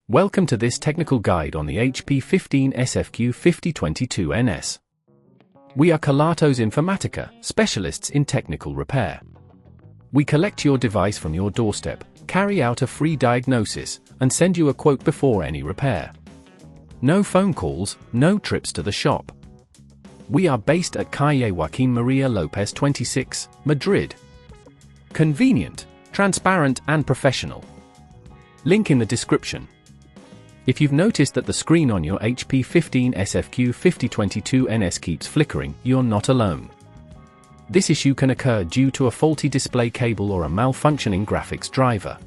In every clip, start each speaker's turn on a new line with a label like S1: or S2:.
S1: Welcome to this technical guide on the HP 15sfq5022ns. We are Kelatos Informatica, specialists in technical repair. We collect your device from your doorstep, carry out a free diagnosis, and send you a quote before any repair. No phone calls, no trips to the shop. We are based at Calle Joaquín María López 26, Madrid. Convenient, transparent and professional. Link in the description. If you've noticed that the screen on your HP 15sfq5022ns keeps flickering, you're not alone. This issue can occur due to a faulty display cable or a malfunctioning graphics driver.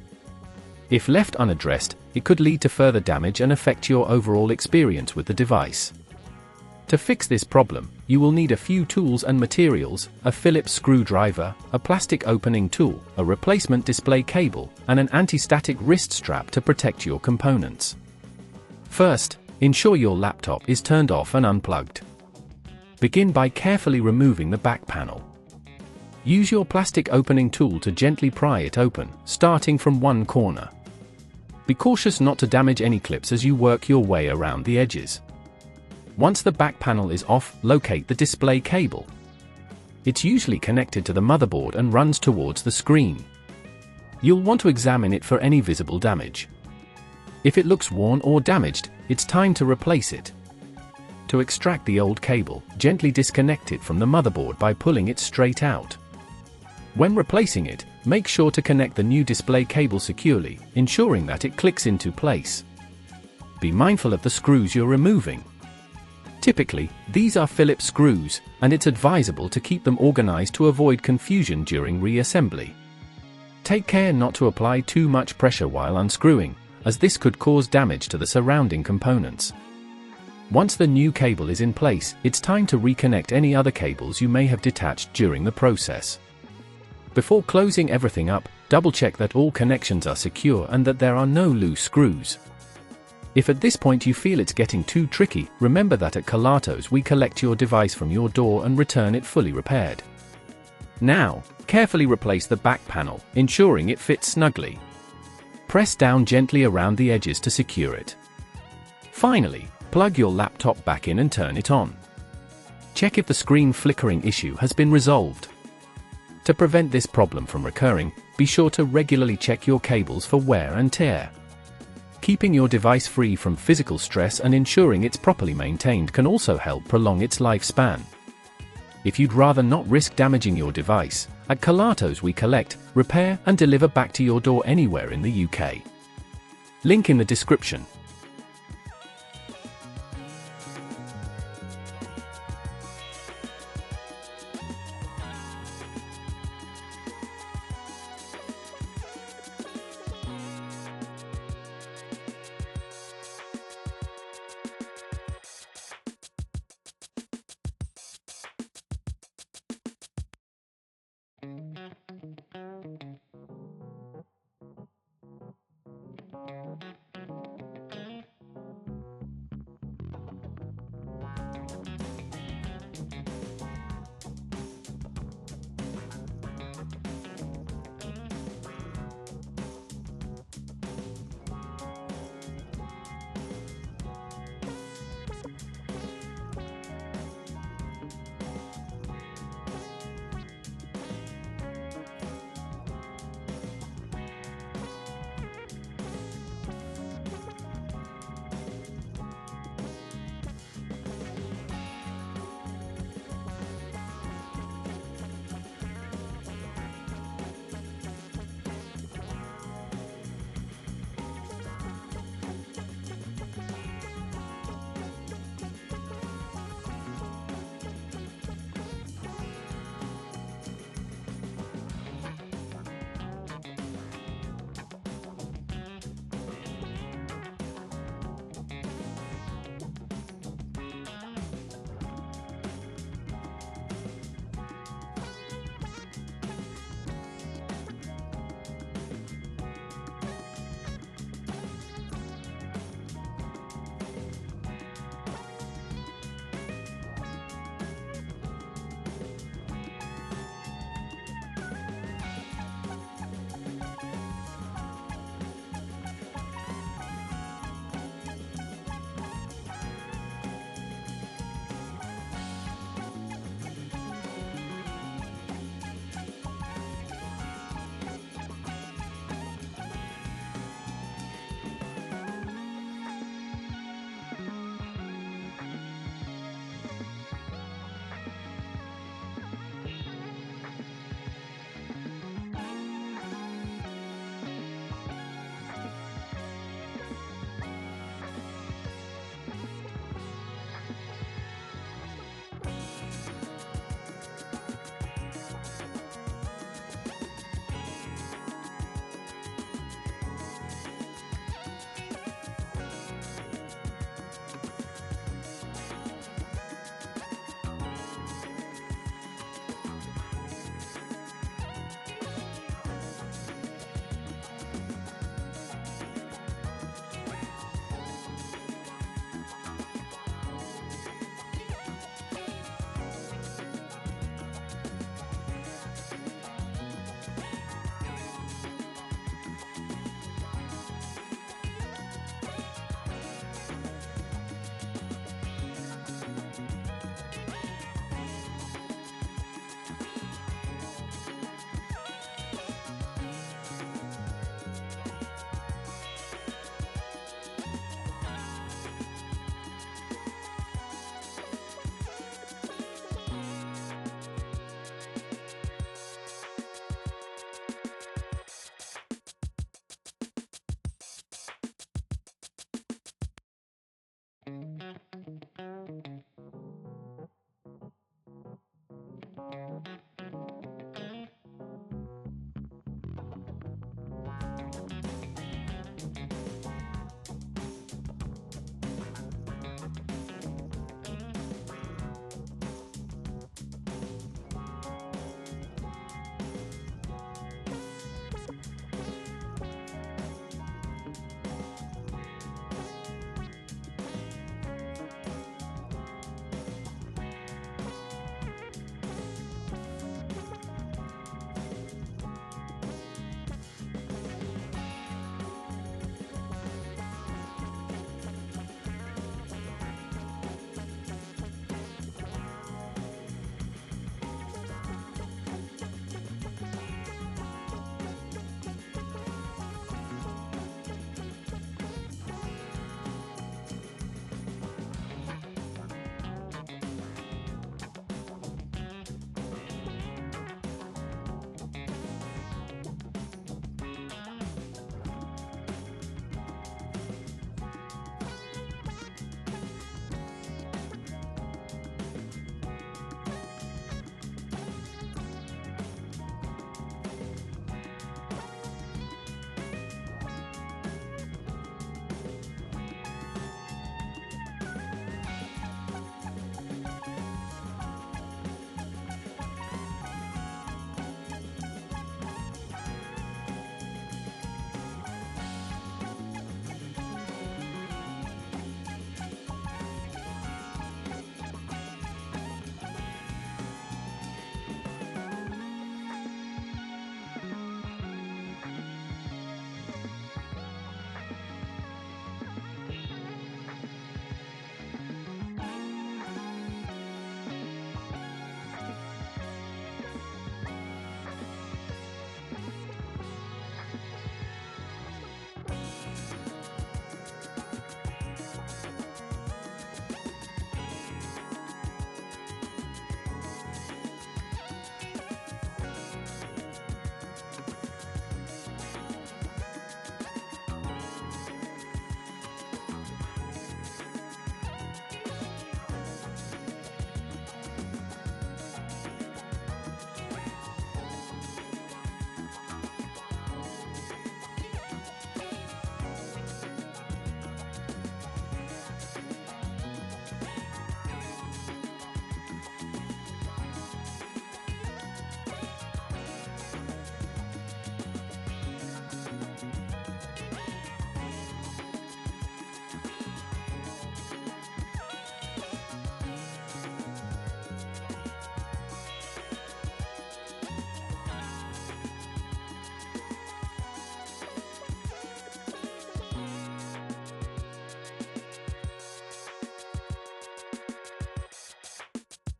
S1: If left unaddressed, it could lead to further damage and affect your overall experience with the device. To fix this problem, you will need a few tools and materials: a Phillips screwdriver, a plastic opening tool, a replacement display cable, and an anti-static wrist strap to protect your components. First, ensure your laptop is turned off and unplugged. Begin by carefully removing the back panel. Use your plastic opening tool to gently pry it open, starting from one corner. Be cautious not to damage any clips as you work your way around the edges. Once the back panel is off, locate the display cable. It's usually connected to the motherboard and runs towards the screen. You'll want to examine it for any visible damage. If it looks worn or damaged, it's time to replace it. To extract the old cable, gently disconnect it from the motherboard by pulling it straight out. When replacing it, make sure to connect the new display cable securely, ensuring that it clicks into place. Be mindful of the screws you're removing. Typically, these are Phillips screws, and it's advisable to keep them organized to avoid confusion during reassembly. Take care not to apply too much pressure while unscrewing, as this could cause damage to the surrounding components. Once the new cable is in place, it's time to reconnect any other cables you may have detached during the process. Before closing everything up, double-check that all connections are secure and that there are no loose screws. If at this point you feel it's getting too tricky, remember that at Kelatos we collect your device from your door and return it fully repaired. Now, carefully replace the back panel, ensuring it fits snugly. Press down gently around the edges to secure it. Finally, plug your laptop back in and turn it on. Check if the screen flickering issue has been resolved. To prevent this problem from recurring, be sure to regularly check your cables for wear and tear. Keeping your device free from physical stress and ensuring it's properly maintained can also help prolong its lifespan. If you'd rather not risk damaging your device, at Kelatos we collect, repair and deliver back to your door anywhere in the UK. Link in the description.